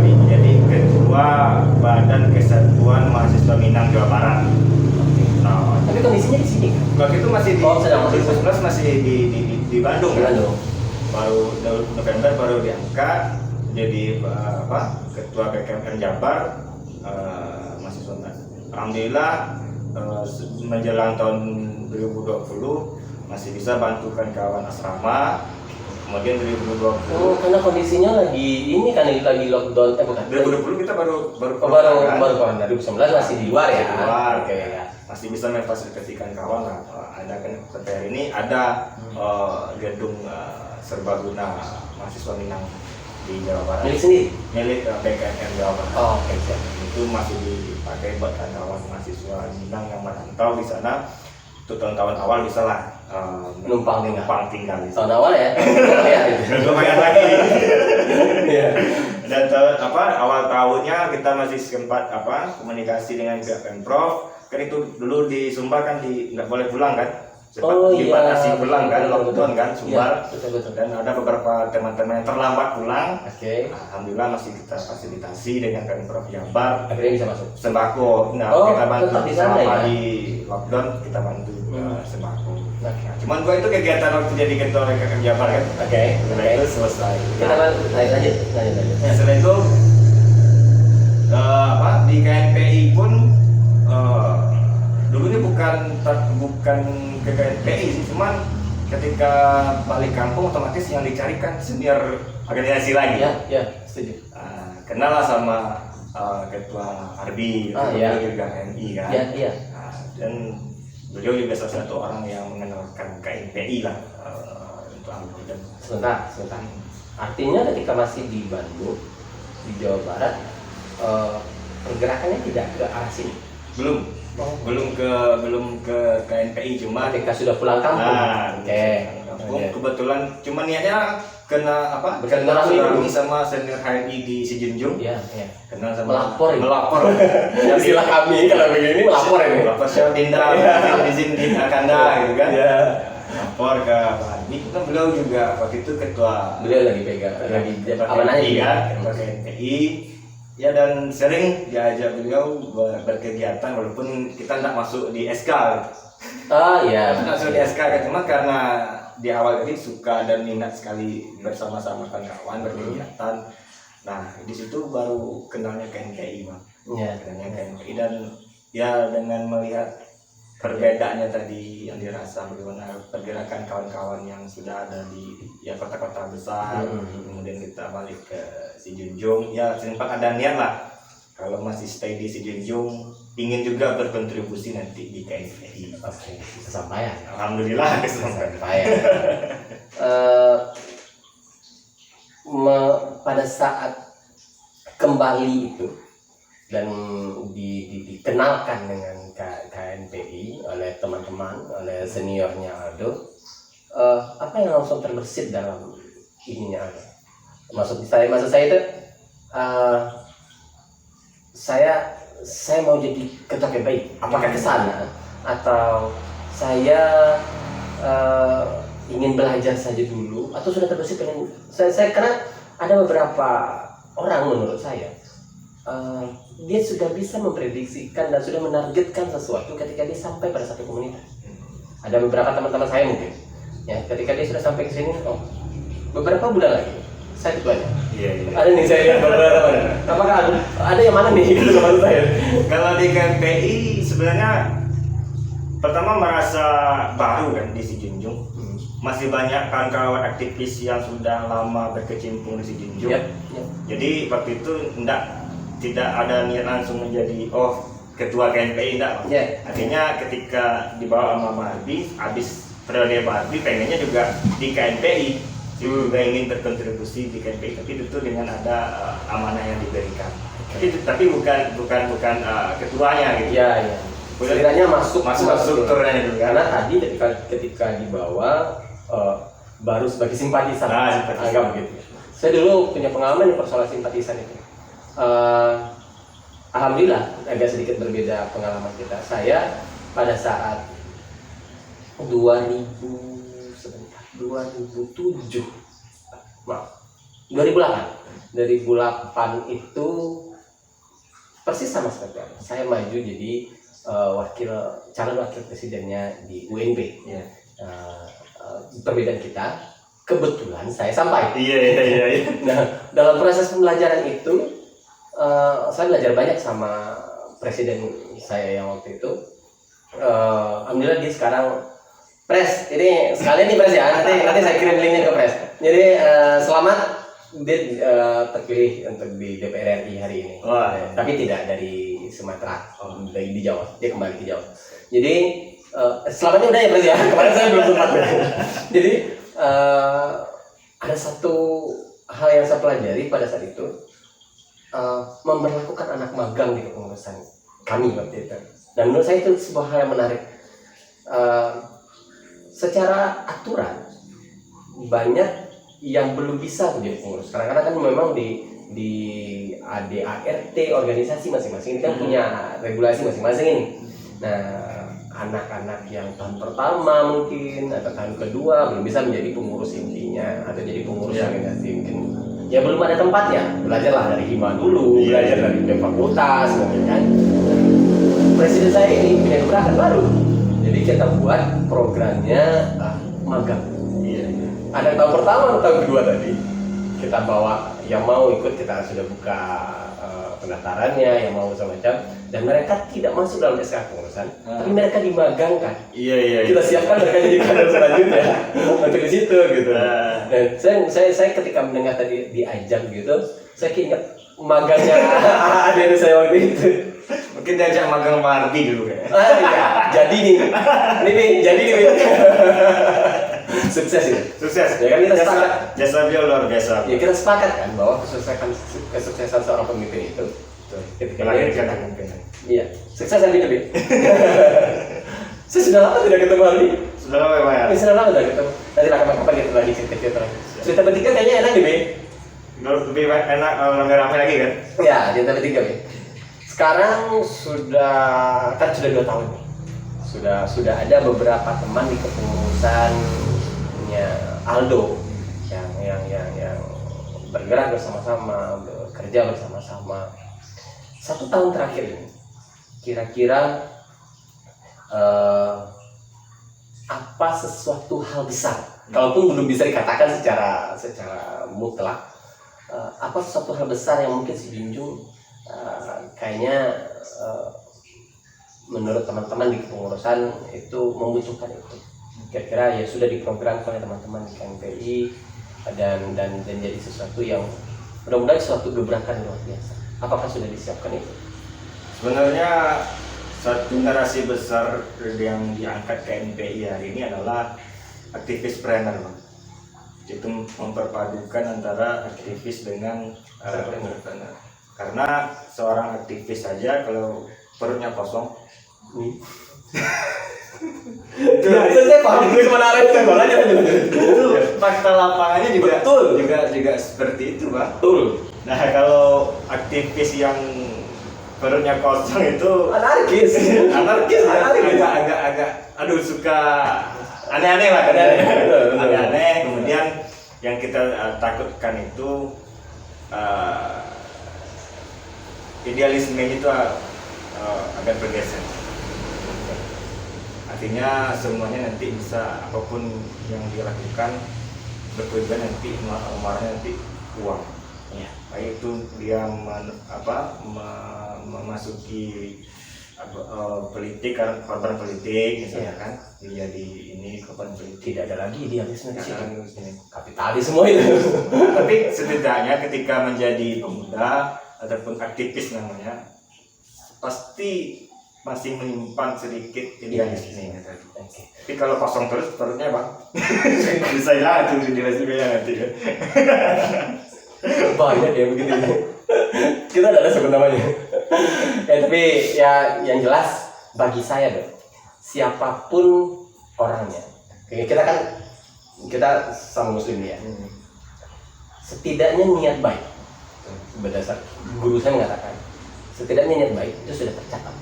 menjadi ketua Badan sini kan? Waktu itu masih di sedang masih 2011 masih di Bandung kan. Bandung. Baru November baru diangkat jadi ketua BKMN Jabar, masih Sultan. Alhamdulillah menjelang tahun 2020 masih bisa bantukan kawan asrama. Kemudian 2020 Karena kondisinya lagi ini kan lagi lockdown, bukan? 2020 kita baru corona. 2019 masih di luar ya. Di luar. Oke ya. Masih bisa memfasilitasikan kawan lah. Ada kan sampai hari ini ada gedung serbaguna mahasiswa Minang di Jawa Barat. Milik sendiri? Milik BKMN Jawa Barat. Oh, oke. Itu masih dipakai buat kawan mahasiswa Minang yang merantau di sana. Untuk tahun-tahun awal bisa lah numpang tinggal di tahun sana. awal ya. Lumayan lagi. Iya. Dan awal tahunnya kita masih sempat komunikasi dengan pihak Pemprov. Kan itu dulu di Sumbar kan nggak boleh pulang kan, sempat dibatasi pulang kan, lockdown kan Sumbar. Iya, betul. Dan ada beberapa teman-teman yang terlambat pulang. Oke. Alhamdulillah masih kita fasilitasi dengan Pemprov Jabar. Akhirnya bisa masuk. Sembako. Nah, kita bantu tetap di sana selama ya? di lockdown kita bantu sembako. Nah, cuman gua itu kegiatan waktu jadi ketua BKMN Jabar kan. Oke. Setelah itu selesai. Kita lanjut. Ya, setelah itu di KNPI pun dulunya bukan ke KNPI sih, cuman ketika balik kampung otomatis yang dicarikan senior organisasi lagi. Ya, setuju. Kenal lah sama ketua Arbi, beliau juga MI kan. Iya. Dan beliau juga salah satu orang yang mengenalkan KNPI lah untuk Arbi. Dan Sebentar. Artinya ketika masih di Bandung, di Jawa Barat, pergerakannya tidak ke arah sini. Belum ke KNPI, cuma ketika sudah pulang kampung. Kebetulan cuma niatnya kenal silaturahmi sama senior HRI di Sijunjung. Iya. Kenal sama melapor. Istilah kami kalau begini melapor ini. Melapor Syah Dinda, izin di Akanda gitu kan. Iya. Lapor ke Pak. Kan beliau juga waktu itu beliau lagi pegang lagi KNPI kan, ketua KNPI. Ya, dan sering diajak beliau berkegiatan walaupun kita tidak masuk di SK. Iya. Tidak masuk di SK kan, cuma karena di awal tadi suka dan minat sekali bersama-sama kawan berkegiatan. Nah, di situ baru kenalnya KNPI, Bang. Iya. Kenalnya KNPI dan ya dengan melihat perbedaannya tadi yang dirasa bagaimana pergerakan kawan-kawan yang sudah ada di kota-kota besar, kemudian kita balik ke Sijunjung, ya sempat ada niat lah kalau masih stay di Sijunjung ingin juga berkontribusi nanti di KNPI. Oke, kesampaian. Alhamdulillah kesampaian. Pada saat kembali itu dan dikenalkan dengan KNPI oleh teman-teman, oleh seniornya Aldo, apa yang langsung terbersit dalam ininya Aldo? Maksud saya itu saya mau jadi ketua KNPI. Apakah ke sana atau saya ingin belajar saja dulu atau sudah terbersit pengen saya karena ada beberapa orang menurut saya dia sudah bisa memprediksikan dan sudah menargetkan sesuatu ketika dia sampai pada satu komunitas. Ada beberapa teman-teman saya mungkin, ya ketika dia sudah sampai ke sini, beberapa bulan lagi saya ketuanya. Iya. Ada nih saya lihat beberapa. Apakah ada yang mana nih gitu teman saya? Kalau di KNPI sebenarnya pertama merasa baru kan di Sijunjung. Masih banyak kawan-kawan aktivis yang sudah lama berkecimpung di Sijunjung. Yep. Jadi waktu itu tidak ada niat langsung menjadi ketua KNPI enggak. Yeah. Artinya ketika dibawa sama habis periode Barbie pengennya juga di KNPI, juga ingin berkontribusi di KNPI, tapi tentu dengan ada amanah yang diberikan. Tapi bukan ketuanya gitu. Iya. Sekiranya masuk strukturnya dulu. Karena tadi ketika dibawa baru sebagai simpatisan. Anggap begitu. Saya dulu punya pengalaman di persoalan simpatisan itu. Alhamdulillah agak sedikit berbeda pengalaman kita. Saya pada saat 2007 2008 itu persis sama seperti saya maju jadi calon wakil presidennya di UNB. Iya. Perbedaan kita, kebetulan saya sampai. Iya. Nah, dalam proses pembelajaran itu, saya belajar banyak sama presiden saya yang waktu itu. Alhamdulillah dia sekarang Pres. Ini sekalian nih Pres ya. Nanti saya kirim linknya ke Pres. Jadi selamat dia terpilih untuk di DPR RI hari ini. Wah. Tapi tidak dari Sumatera, dari di Jawa. Dia kembali ke Jawa. Jadi selamatnya udah ya Pres ya. Kemarin saya belum sempat. Jadi ada satu hal yang saya pelajari pada saat itu, memperlakukan anak magang di kepengurusan kami waktu itu. Dan menurut saya itu sebuah hal yang menarik. Secara aturan banyak yang belum bisa menjadi pengurus. Kadang-kadang kan memang di ADART organisasi masing-masing kan punya regulasi masing-masing ini. Nah, anak-anak yang tahun pertama mungkin atau tahun kedua belum bisa menjadi pengurus intinya atau jadi pengurus organisasi mungkin ya belum ada tempat ya, belajarlah dari hima dulu, belajar dari fakultas mungkin kan. Presiden saya ini punya gerakan baru, jadi kita buat programnya magang. Ada tahun pertama atau tahun kedua tadi kita bawa yang mau ikut, kita sudah buka pendaftarannya, yang mau semacam, dan mereka tidak masuk dalam SK pengurusan, tapi mereka dimagangkan. Iya. Kita siapkan mereka jadi kader selanjutnya untuk di situ gitu. Dan saya ketika mendengar tadi diajak gitu, saya keinget magangnya adik saya waktu itu. Mungkin diajak magang sama Ardi dulu ya. Iya, jadi nih. Jadi nih. Sukses ini. Sukses. Ya kan kita sepakat. Jasa beliau luar biasa. Ya kita sepakat kan bahwa kesuksesan seorang pemimpin itu ketika melahirkan kepemimpinan. Iya, sukses Ardi lebih. Saya sudah lama tidak ketemu Ardi. Sudah lama ya, Pak ya? Sudah lama tidak ketemu. Nanti lah kapan-kapan kita lagi cerita lagi. Cerita bertiga kayaknya enak nih, Be. Lebih enak kalau rame-rame lagi kan? Ya, cerita bertiga, Be. Sekarang sudah 2 tahun nih. Sudah ada beberapa teman di kepengurusannya Aldo yang bergerak bersama-sama, bekerja bersama-sama. 1 tahun terakhir ini, kira-kira apa sesuatu hal besar, kalaupun belum bisa dikatakan secara mutlak, apa sesuatu hal besar yang mungkin si Junjung kayaknya menurut teman-teman di kepengurusan itu membutuhkan itu, kira-kira ya sudah diprogramkan oleh teman-teman di KMPI dan jadi sesuatu yang mudah-mudahan suatu gebrakan luar biasa. Apakah sudah disiapkan itu? Sebenarnya satu narasi besar yang diangkat KMPI hari ini adalah aktivis planner, Bang. Itu memperpadukan antara aktivis dengan entrepreneur. Karena seorang aktivis saja kalau perutnya kosong, saya paham itu kemana arah itu bolanya. Itu fakta lapangannya juga Betul. juga seperti itu, Bang. Betul. Nah, kalau aktivis yang perutnya kosong itu Anarkis agak aduh, suka aneh-aneh lah kan. Aneh-aneh. Kemudian yang kita takutkan itu idealismenya itu agak bergeser. Artinya semuanya nanti bisa, apapun yang dilakukan bertujuan nanti marahnya nanti uang. Ya. Baik itu dia memasuki politik, korban politik misalnya kan, dia jadi ini korban politik. Tidak ada lagi idealisme di situ. Kapitalis semua itu. Tapi setidaknya ketika menjadi pemuda ataupun aktivis namanya, pasti masih menyimpan sedikit idealisme. Oke. Tapi kalau kosong terus perutnya, Bang, bisa hilang tuh idealismenya nanti kan. Banyak ya begitu. Kita ada sebut namanya. Tapi ya yang jelas bagi saya dong, siapapun orangnya, kita sama muslim ya, setidaknya niat baik. Berdasar guru saya mengatakan, setidaknya niat baik itu sudah tercatat.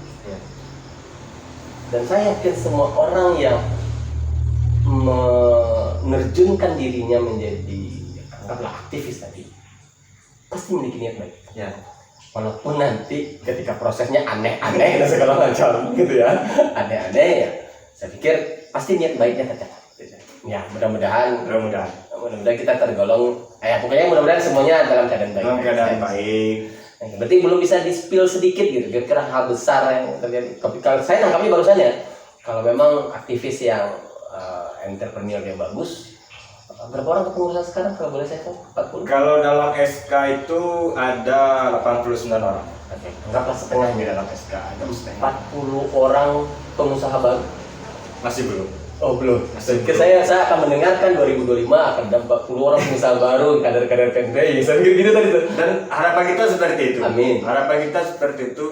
Dan saya yakin semua orang yang menerjunkan dirinya menjadi anggaplah aktivis tadi pasti memiliki niat baik. Ya. walaupun nanti ketika prosesnya aneh-aneh dan segala macam gitu ya, aneh-aneh ya, saya pikir pasti niat baiknya tercatat. Ya mudah-mudahan kita tergolong, pokoknya mudah-mudahan semuanya dalam keadaan baik. Dalam keadaan baik. Nah, berarti belum bisa di-spill sedikit gitu, kira-kira hal besar yang terjadi. Kalau saya nangkapnya barusan ya, kalau memang aktivis yang entrepreneur yang bagus, berapa orang kepengurusan sekarang kalau boleh saya tahu? 40? Kalau dalam SK itu ada 89 orang. Oke, anggaplah setengahnya. Di dalam SK ada 40 orang pengusaha baru. Masih belum. Oh belum. Masih belum. Saya akan mendengarkan 2025 akan ada 40 orang pengusaha baru, kader-kader KNPI. Saya pikir gitu tadi tuh. Dan harapan kita seperti itu. Amin. Harapan kita seperti itu.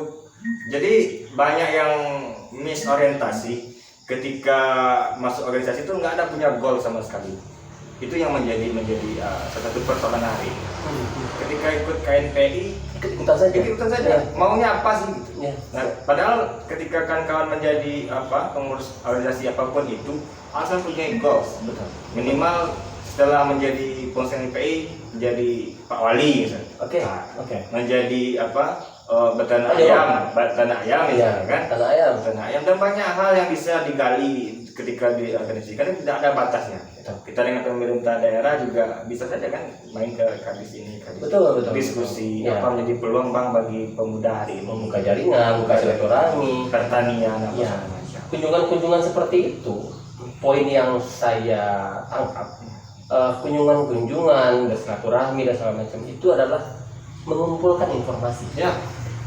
Jadi banyak yang misorientasi ketika masuk organisasi itu nggak ada punya goal sama sekali. Itu yang menjadi salah satu persoalan hari. Ketika ikut KNPI, Ikut-ikutan saja. Ya. Maunya apa sih gitu. Ya. Nah, padahal ketika kawan-kawan menjadi pengurus organisasi apapun itu, asal punya goals. Betul. Minimal setelah menjadi pengurus KNPI menjadi Pak Wali misalnya. Oke. Nah, Oke. menjadi beternak Oh, ayam misalnya kan. Tanah ayam. Beternak ayam dan banyak hal yang bisa digali ketika di organisasi karena tidak ada batasnya. Kita dengan pemerintah daerah juga bisa saja kan main ke kadis ini, kadis Betul. diskusi Ya. apa menjadi peluang bang bagi pemuda hari ini, Membuka jaringan, buka silaturahmi, pertanian apa ya. segala macam. Kunjungan-kunjungan seperti itu, poin yang saya tangkap, kunjungan-kunjungan, bersilaturahmi dan segala macam itu adalah mengumpulkan informasi. Ya,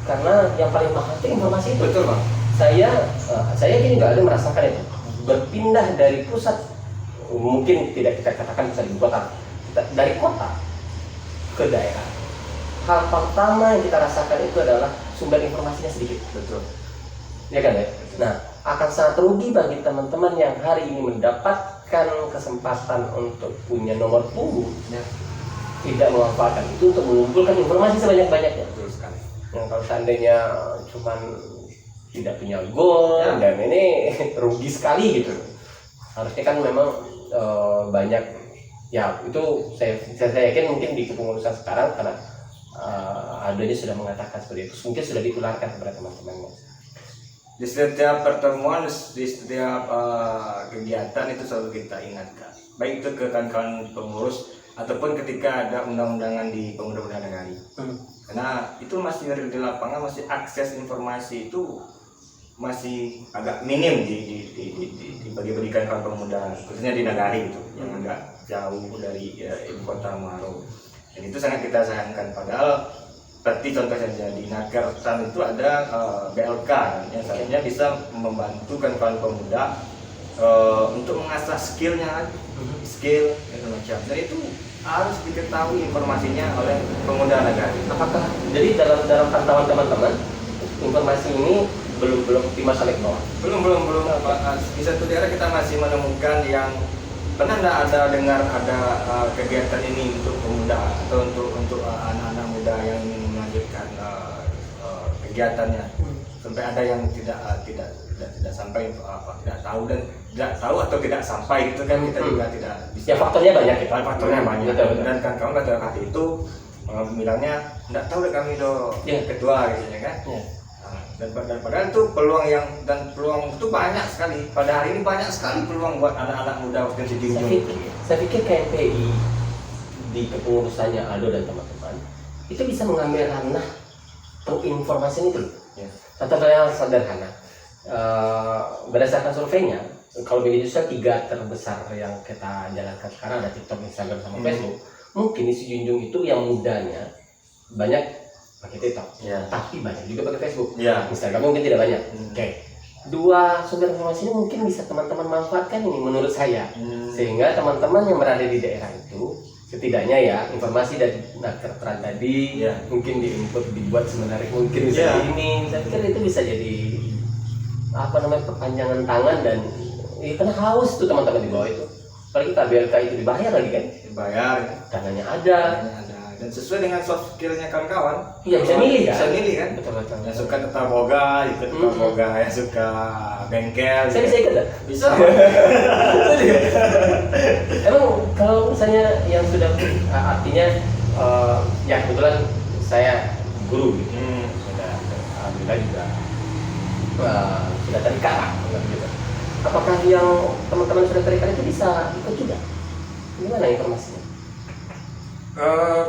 Karena yang paling mahal itu informasi itu. betul bang. Saya kini nggak ada merasakan itu. Berpindah dari pusat, mungkin tidak kita katakan pusat ibu kota, dari kota ke daerah. Hal pertama yang kita rasakan itu adalah sumber informasinya sedikit. Betul. Ya kan ya? Nah, akan sangat rugi bagi teman-teman yang hari ini mendapatkan kesempatan untuk punya nomor punggung, Ya, tidak memanfaatkan itu untuk mengumpulkan informasi sebanyak-banyaknya. betul sekali. Yang kalau seandainya cuman tidak punya goal Ya. dan ini rugi sekali gitu. Harusnya kan memang banyak ya itu saya yakin mungkin di kepengurusan sekarang karena adanya sudah mengatakan seperti itu, mungkin sudah ditularkan kepada teman-temannya. Di setiap pertemuan, di setiap kegiatan itu selalu kita ingatkan, baik itu ke kawan-kawan pengurus ataupun ketika ada undang-undangan di pemuda-pemuda negari. Karena itu masih di lapangan, masih akses informasi itu masih agak minim dibagi-bagikan kawan pemuda, khususnya di Nagari itu yang agak jauh dari ibu kota Muaro. Dan itu sangat kita sayangkan. Padahal seperti contoh saja di Nakertan itu ada BLK yang seharusnya bisa membantu kawan pemuda untuk mengasah skillnya, skill dan macam. Dan itu harus diketahui informasinya oleh pemuda Nagari. Apakah jadi dalam pantauan teman-teman informasi ini belum optimal sampai ke bawah? Belum. Di satu daerah kita masih menemukan yang pernah ada dengar ada kegiatan ini untuk pemuda atau untuk anak-anak muda yang ingin melanjutkan kegiatannya. Sampai ada yang tidak sampai tidak tahu atau tidak sampai itu kan kita juga tidak bisa. Ya faktornya banyak ya. Faktornya banyak. Betul. Dan kawan-kawan pada waktu itu bilangnya tidak tahu deh kami Ya. ketua gitu ya kan. Ya. Dan padahal itu peluang itu banyak sekali. Pada hari ini banyak sekali peluang buat anak-anak muda waktu di Saya pikir KNPI di kepengurusannya Aldo dan teman-teman itu bisa mengambil ranah informasi itu. Ya. Contoh yang sederhana, berdasarkan surveinya, kalau media sosial 3 terbesar yang kita jalankan sekarang ada TikTok, Instagram, sama Facebook. Mungkin di Junjung itu yang mudanya banyak pakai TikTok, Ya. tapi banyak juga pakai Facebook. Ya. Instagram mungkin tidak banyak. Oke. 2 sumber informasi ini mungkin bisa teman-teman manfaatkan ini menurut saya. Sehingga teman-teman yang berada di daerah itu setidaknya ya informasi dari Nakertan tadi Ya. mungkin dibuat semenarik mungkin bisa Ya. ini. Saya pikir itu bisa jadi perpanjangan tangan dan karena haus tuh teman-teman di bawah itu. Apalagi KBLK itu dibayar lagi kan? Dibayar. Dananya ada. Dan sesuai dengan soft skillnya kawan-kawan. Iya bisa milih kan? Bisa milih kan. Betul. Yang suka tetap boga, ikut tetap boga. Yang suka bengkel. Saya bisa ikut nggak? Bisa. Emang kalau misalnya yang sudah artinya ya kebetulan saya guru gitu. Sudah alhamdulillah juga sudah terikat lah gitu. Apakah yang teman-teman sudah terikat itu bisa ikut juga? Gimana informasinya?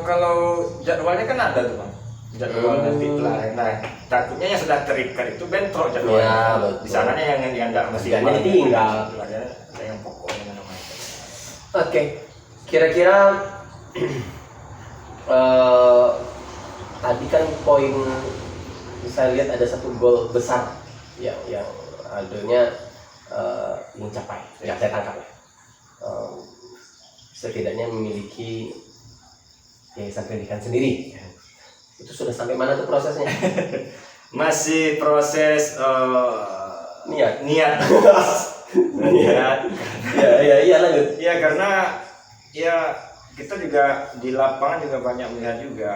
Kalau jadwalnya kan ada tuh bang, jadwal nanti lah. Nah takutnya yang sudah terikat itu bentrok jadwalnya. Ya, betul. Di sananya yang nggak masih Dan yang tinggal. Ada yang pokoknya namanya. Oke, kira-kira tadi kan poin saya lihat ada satu gol besar yang adanya ingin capai, yang saya tangkap ya. Setidaknya memiliki yayasan pendidikan sendiri. Itu sudah sampai mana tuh prosesnya? Masih proses Niat. niat. Iya lanjut. Ya karena ya kita juga di lapangan juga banyak melihat juga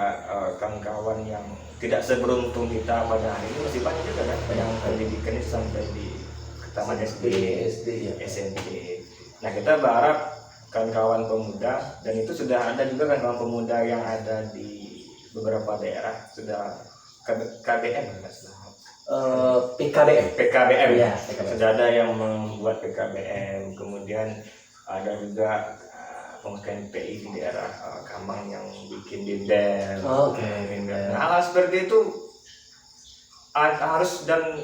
kawan-kawan yang tidak seberuntung kita pada hari ini, masih banyak juga kan yang pendidikan itu sampai di taman SD, ya. SMP. Nah kita berharap kawan-kawan pemuda, dan itu sudah ada juga kawan-kawan pemuda yang ada di beberapa daerah sudah KBM PKBM Ya, PKBM. sudah ada yang membuat PKBM, kemudian ada juga pengusaha PI di daerah Kamang yang bikin bimbel. Bimbel. Nah, hal seperti itu harus dan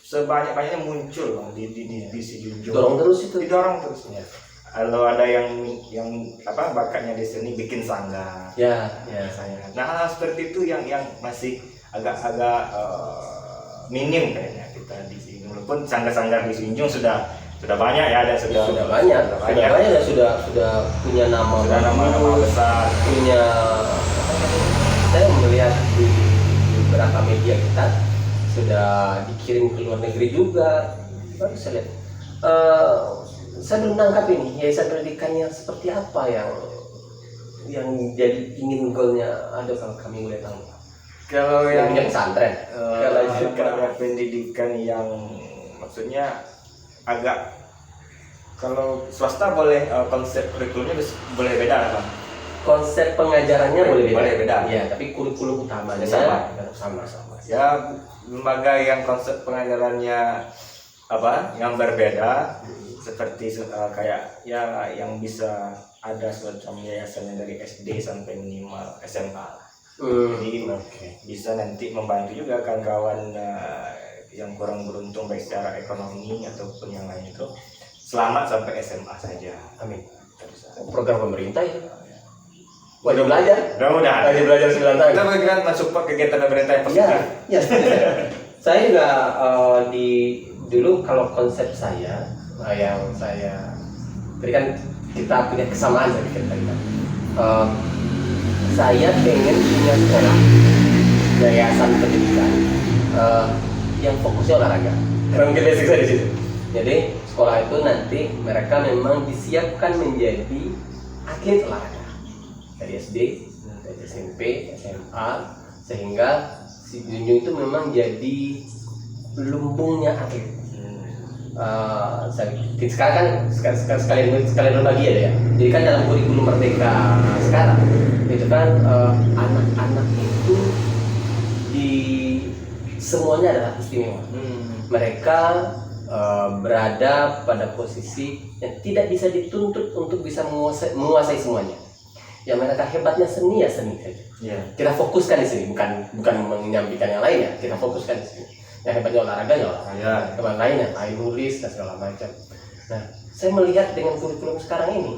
sebanyak-banyaknya muncul Bang, di Sijunjung. Dorong terus itu. Didorong terus. Ya. Kalau ada yang bakatnya di sini bikin sanggar. Ya. Saya. Nah, hal seperti itu yang masih agak minim kayaknya kita di sini. Walaupun sanggar-sanggar di Sijunjung sudah banyak ya, dan sudah banyak dan sudah punya nama besar. Punya, saya melihat di beberapa media kita sudah dikirim ke luar negeri juga. Baru saya lihat. Saya belum nangkap ini yayasan pendidikannya seperti apa yang jadi ingin goalnya. Ada kalau kami boleh tahu. Kalau yang punya pesantren, kalau pendidikan yang maksudnya agak, kalau swasta boleh konsep kurikulumnya boleh beda kan? Konsep pengajarannya boleh beda. Ya, tapi kurikulum utamanya sama. Ya, lembaga yang konsep pengajarannya yang berbeda, seperti kayak ya yang bisa ada semacam yayasannya dari SD sampai minimal SMA. Jadi bisa nanti membantu juga kawan-kawan yang kurang beruntung baik secara ekonomi ataupun yang lain itu, selamat sampai SMA saja. Amin. Program pemerintah itu. Wajib belajar. Mudah-mudahan. Wajib belajar 9 tahun. Kita bagaimana mensupport kegiatan pemerintah yang positif. Ya. Saya juga dulu kalau konsep saya yang saya tadi kan kita punya kesamaan saya pikir tadi kan. Saya pengen punya sekolah yayasan pendidikan yang fokusnya olahraga. Karena mungkin basic saya di situ. Jadi sekolah itu nanti mereka memang disiapkan menjadi atlet olahraga dari SD, dari SMP, SMA, sehingga si Junjung itu memang jadi lumbungnya atlet. Sekarang kan sekalian berbagi ya. Jadi kan dalam kurikulum Merdeka sekarang itu kan anak-anak itu semuanya adalah istimewa. Mereka berada pada posisi yang tidak bisa dituntut untuk bisa menguasai semuanya. Yang mereka hebatnya seni ya seni saja. Yeah. Kita fokuskan di sini, bukan menyampaikan yang lain ya. Kita fokuskan di sini. Yang hebatnya olahraga ya olahraga. Yang lain ya, nulis dan segala macam. Nah, saya melihat dengan kurikulum sekarang ini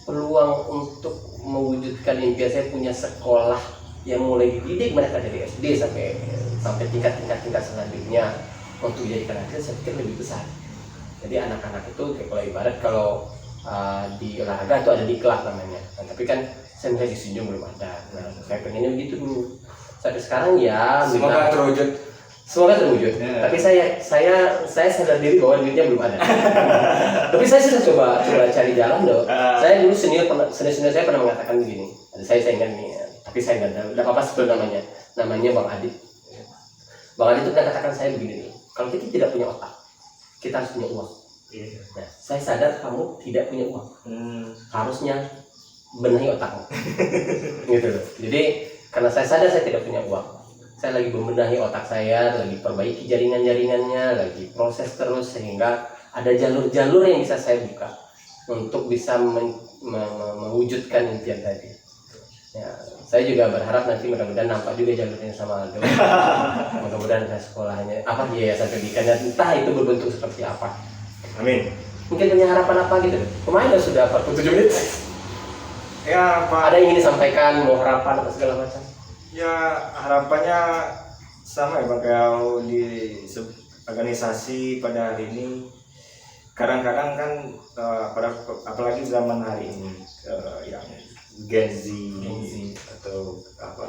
peluang untuk mewujudkan impian saya punya sekolah yang mulai dididik mereka dari SD sampai tingkat selanjutnya untuk dijadikan atlet, saya pikir lebih besar. Jadi anak-anak itu kalau ibarat di olahraga itu ada diklat namanya. Nah, tapi kan saya melihat di Sijunjung belum ada. Nah, saya pengennya begitu dulu. Sampai sekarang ya semoga terwujud. Yeah. Tapi saya sadar diri bahwa duitnya belum ada. Tapi saya sudah coba cari jalan loh. Saya dulu senior saya pernah mengatakan begini. Saya ingat nih, tapi saya nggak apa-apa sebut namanya Bang Adit. Bang Adit itu pernah katakan saya begini nih. Kalau kita tidak punya otak, kita harus punya uang. Nah, saya sadar kamu tidak punya uang. Harusnya benahi otakmu. Gitu loh. Jadi karena saya sadar saya tidak punya uang, saya lagi membenahi otak saya, lagi perbaiki jaringan-jaringannya, lagi proses terus sehingga ada jalur-jalur yang bisa saya buka untuk bisa mewujudkan impian tadi. Ya, saya juga berharap nanti mudah-mudahan nampak juga jalurnya sama Aldo. Mudah-mudahan saya sekolahnya yayasan pendidikannya entah itu berbentuk seperti apa. Amin. Mungkin punya harapan apa gitu? Kemarin sudah 47 menit. Ya Ada yang ingin disampaikan, mau harapan atau segala macam? Ya harapannya sama ya Pak, kalau di organisasi pada hari ini kadang-kadang kan apalagi zaman hari ini yang Gen Z atau apa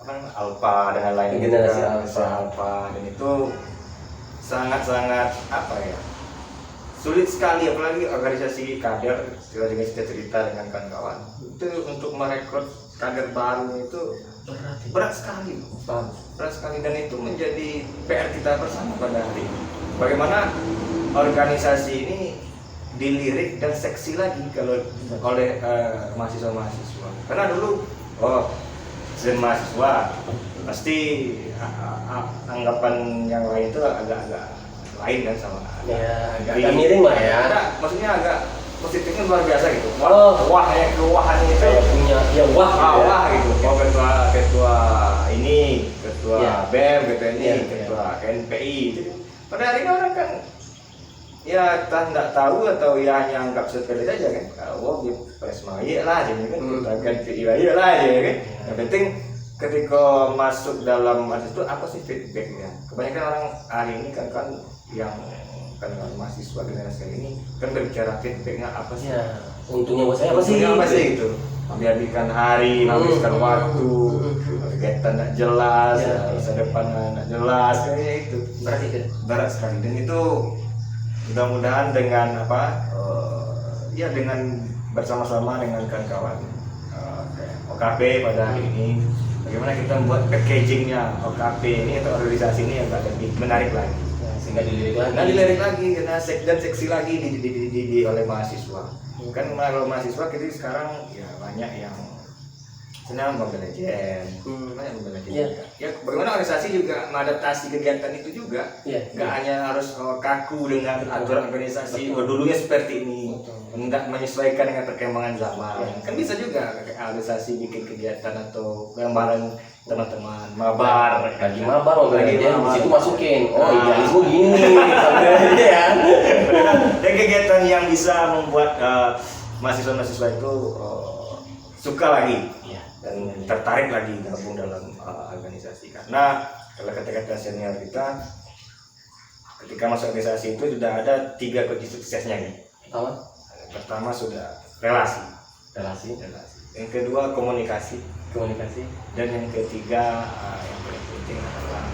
namanya Alpha dan lain-lain, generasi Alpha dan itu sangat-sangat apa ya, sulit sekali, apalagi organisasi kader. Kita juga cerita dengan kawan-kawan itu untuk merekrut kader baru itu berat sekali, berat sekali, dan itu menjadi PR kita bersama pada hari ini. Bagaimana organisasi ini dilirik dan seksi lagi kalau oleh mahasiswa-mahasiswa. Karena dulu mahasiswa pasti anggapan yang lain itu agak lain kan sama. Ya, agak miring lah ya. Maksudnya agak positifnya luar biasa gitu. Kewahan itu punya ya wah gitu. Ketua ini, ketua ya. BEM, ketua ini, Ya, ketua NPI. Pada hari ini orang kan ya tidak tahu atau ya hanya anggap sepele saja kan. Dia presma iya lah jadi kan, ketua NPI iya lah ya kan. Yang penting ketika masuk dalam itu apa sih feedbacknya? Kebanyakan orang hari ini kan yang mahasiswa generasi ini kan berbicara feedbacknya apa sih? Ya, untungnya buat saya apa sih itu? Menghabiskan hari, menghabiskan waktu, kegiatan tidak jelas, masa depan tidak jelas, kayak itu berat sekali. Dan itu mudah-mudahan dengan dengan bersama-sama dengan kawan-kawan OKP pada hari ini, bagaimana kita membuat packagingnya OKP ini atau organisasi ini yang lebih menarik lagi. Sehingga dilirik lagi karena dan seksi lagi oleh mahasiswa. Kan kalau mahasiswa kita sekarang ya banyak yang senang Mobile Legends, banyak Mobile Legends juga. Ya bagaimana organisasi juga mengadaptasi kegiatan itu juga. Nggak hanya harus kaku dengan aturan organisasi. Dulunya seperti ini, hendak menyesuaikan dengan perkembangan zaman. Kan bisa juga organisasi bikin kegiatan atau bareng teman-teman mabar lagi di situ masukin idealisme gini ya. Dan kegiatan yang bisa membuat mahasiswa-mahasiswa itu suka lagi dan tertarik lagi gabung dalam organisasi. Karena kalau kata-kata senior kita ketika masuk organisasi itu sudah ada 3 kunci suksesnya nih. Pertama sudah relasi. Yang kedua komunikasi, dan yang ketiga yang paling penting adalah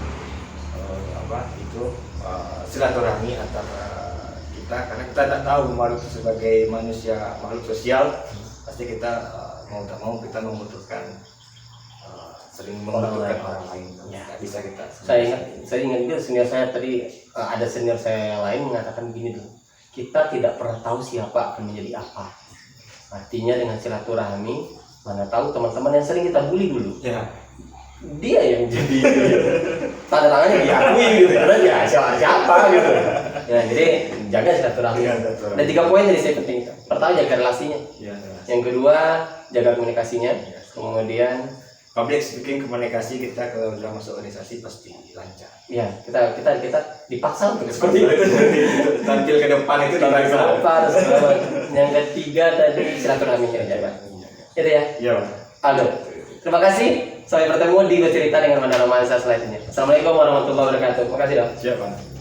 silaturahmi antara kita, karena kita tidak tahu makhluk sebagai manusia, makhluk sosial, pasti kita mau tak mau kita membutuhkan sering membutuhkan orang lain. Tidak bisa kita. Saya ingat juga senior saya tadi, ada senior saya yang lain mengatakan begini dulu, kita tidak pernah tahu siapa akan menjadi apa. Artinya dengan silaturahmi, mana tahu teman-teman yang sering kita bully dulu, dia yang jadi tanda tangannya diakui gitu, karena dia siapa gitu. Ya, jadi jaga silaturahmi. Ada 3 poin dari saya penting. Pertama, jaga relasinya. Yang kedua, jaga komunikasinya. Kemudian public speaking, komunikasi kita kalau sudah masuk organisasi pasti lancar. Ya, kita dipaksa untuk seperti itu. Tampil ke depan itu dipaksa. Yang ketiga tadi silaturahmi kita jaga. Itu ya. Iya. Aldo, terima kasih. Sampai bertemu di Bercerita dengan Mandala Romansa selanjutnya. Assalamualaikum warahmatullahi wabarakatuh. Terima kasih dong. Siap, Pak.